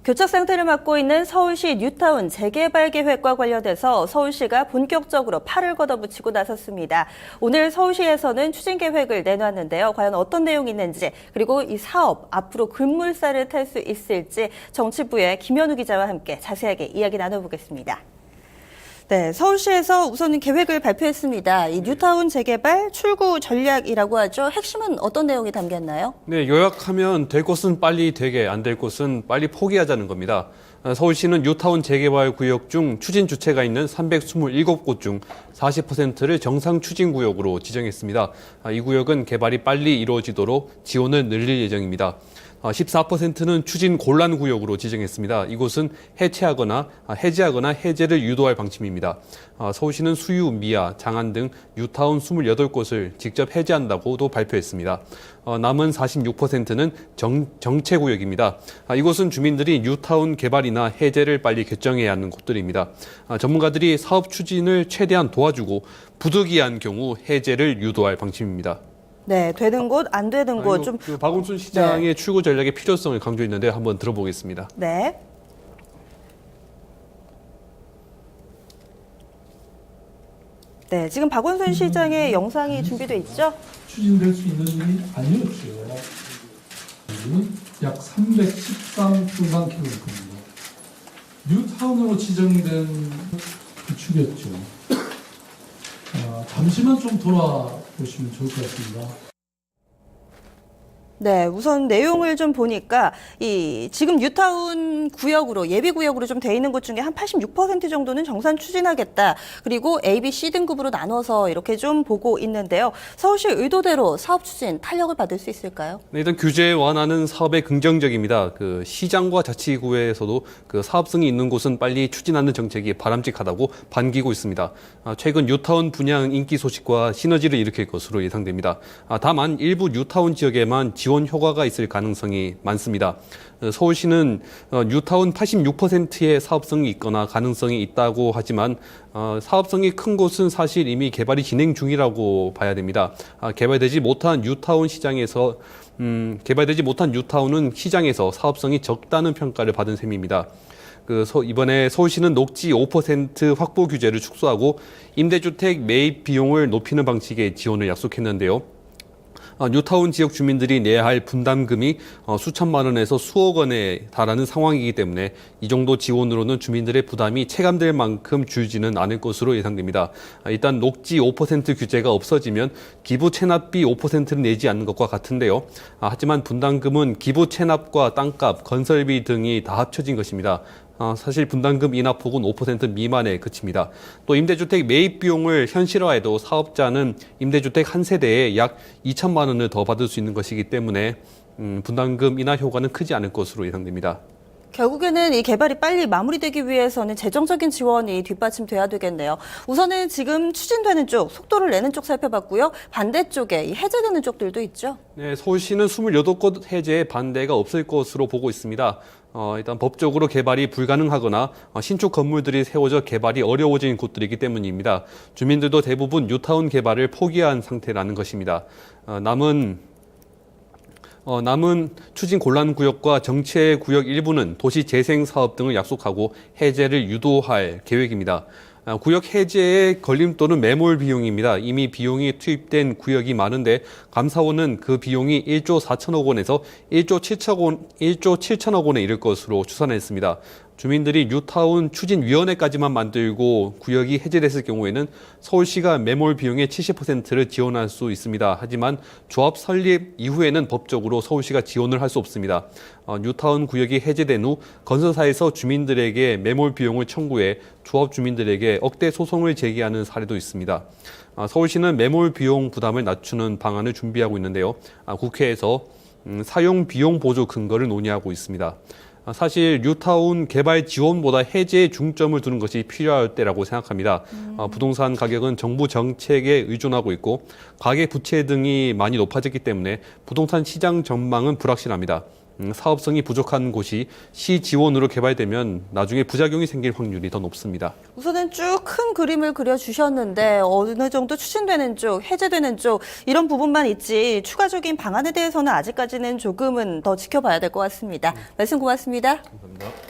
교착 상태를 맡고 있는 서울시 뉴타운 재개발 계획과 관련돼서 서울시가 본격적으로 팔을 걷어붙이고 나섰습니다. 오늘 서울시에서는 추진 계획을 내놨는데요. 과연 어떤 내용이 있는지, 그리고 이 사업 앞으로 급물살을 탈 수 있을지 정치부의 김현우 기자와 함께 자세하게 이야기 나눠보겠습니다. 네, 서울시에서 우선 계획을 발표했습니다. 이 뉴타운 재개발 출구 전략이라고 하죠. 핵심은 어떤 내용이 담겼나요? 네, 요약하면 될 곳은 빨리 되게, 안 될 곳은 빨리 포기하자는 겁니다. 서울시는 뉴타운 재개발 구역 중 추진 주체가 있는 327곳 중 40%를 정상 추진 구역으로 지정했습니다. 이 구역은 개발이 빨리 이루어지도록 지원을 늘릴 예정입니다. 14%는 추진 곤란 구역으로 지정했습니다. 이곳은 해체하거나 해제를 유도할 방침입니다. 서울시는 수유, 미아, 장안 등 뉴타운 28곳을 직접 해제한다고도 발표했습니다. 남은 46%는 정체 구역입니다. 이곳은 주민들이 뉴타운 개발이나 해제를 빨리 결정해야 하는 곳들입니다. 전문가들이 사업 추진을 최대한 도와주고 부득이한 경우 해제를 유도할 방침입니다. 네, 되는 곳, 안 되는 곳 좀. 박원순 시장의 출구 전략의 필요성을 강조했는데 한번 들어보겠습니다. 네. 네, 지금 박원순 시장의 영상이 준비돼 있죠? 추진될 수 있는 일이 아니었죠. 여기는 약 313km입니다. 뉴타운으로 지정된 그 축이었죠. 잠시만 좀 돌아보시면 좋을 것 같습니다. 네, 우선 내용을 좀 보니까 지금 뉴타운 구역으로 예비 구역으로 좀 돼 있는 곳 중에 한 86% 정도는 정산 추진하겠다. 그리고 A, B, C 등급으로 나눠서 이렇게 좀 보고 있는데요. 서울시 의도대로 사업 추진 탄력을 받을 수 있을까요? 네, 일단 규제 완화는 사업에 긍정적입니다. 시장과 자치구에서도 사업성이 있는 곳은 빨리 추진하는 정책이 바람직하다고 반기고 있습니다. 최근 뉴타운 분양 인기 소식과 시너지를 일으킬 것으로 예상됩니다. 다만 일부 뉴타운 지역에만 지원 효과가 있을 가능성이 많습니다. 서울시는 뉴타운 86%의 사업성이 있거나 가능성이 있다고 하지만 사업성이 큰 곳은 사실 이미 개발이 진행 중이라고 봐야 됩니다. 개발되지 못한 뉴타운은 시장에서 사업성이 적다는 평가를 받은 셈입니다. 이번에 서울시는 녹지 5% 확보 규제를 축소하고 임대주택 매입 비용을 높이는 방식의 지원을 약속했는데요. 뉴타운 지역 주민들이 내야 할 분담금이 수천만 원에서 수억 원에 달하는 상황이기 때문에 이 정도 지원으로는 주민들의 부담이 체감될 만큼 줄지는 않을 것으로 예상됩니다. 일단 녹지 5% 규제가 없어지면 기부 체납비 5%는 내지 않는 것과 같은데요. 하지만 분담금은 기부 체납과 땅값, 건설비 등이 다 합쳐진 것입니다. 사실 분담금 인하폭은 5% 미만에 그칩니다. 또 임대주택 매입 비용을 현실화해도 사업자는 임대주택 한 세대에 약 2천만 원을 더 받을 수 있는 것이기 때문에 분담금 인하 효과는 크지 않을 것으로 예상됩니다. 결국에는 이 개발이 빨리 마무리되기 위해서는 재정적인 지원이 뒷받침돼야 되겠네요. 우선은 지금 추진되는 쪽, 속도를 내는 쪽 살펴봤고요. 반대쪽에 이 해제되는 쪽들도 있죠. 네, 서울시는 28곳 해제에 반대가 없을 것으로 보고 있습니다. 일단 법적으로 개발이 불가능하거나 신축 건물들이 세워져 개발이 어려워진 곳들이기 때문입니다. 주민들도 대부분 뉴타운 개발을 포기한 상태라는 것입니다. 남은 추진 곤란 구역과 정체 구역 일부는 도시 재생 사업 등을 약속하고 해제를 유도할 계획입니다. 구역 해제의 걸림돌은 매몰 비용입니다. 이미 비용이 투입된 구역이 많은데 감사원은 그 비용이 1조 4천억 원에서 1조 7천억 원에 이를 것으로 추산했습니다. 주민들이 뉴타운 추진위원회까지만 만들고 구역이 해제됐을 경우에는 서울시가 매몰 비용의 70%를 지원할 수 있습니다. 하지만 조합 설립 이후에는 법적으로 서울시가 지원을 할 수 없습니다. 뉴타운 구역이 해제된 후 건설사에서 주민들에게 매몰 비용을 청구해 조합 주민들에게 억대 소송을 제기하는 사례도 있습니다. 서울시는 매몰 비용 부담을 낮추는 방안을 준비하고 있는데요. 국회에서 사용 비용 보조 근거를 논의하고 있습니다. 사실 뉴타운 개발 지원보다 해제에 중점을 두는 것이 필요할 때라고 생각합니다. 부동산 가격은 정부 정책에 의존하고 있고 가계 부채 등이 많이 높아졌기 때문에 부동산 시장 전망은 불확실합니다. 사업성이 부족한 곳이 시 지원으로 개발되면 나중에 부작용이 생길 확률이 더 높습니다. 우선은 쭉 큰 그림을 그려주셨는데 어느 정도 추진되는 쪽, 해제되는 쪽 이런 부분만 있지 추가적인 방안에 대해서는 아직까지는 조금은 더 지켜봐야 될 것 같습니다. 말씀 고맙습니다. 감사합니다.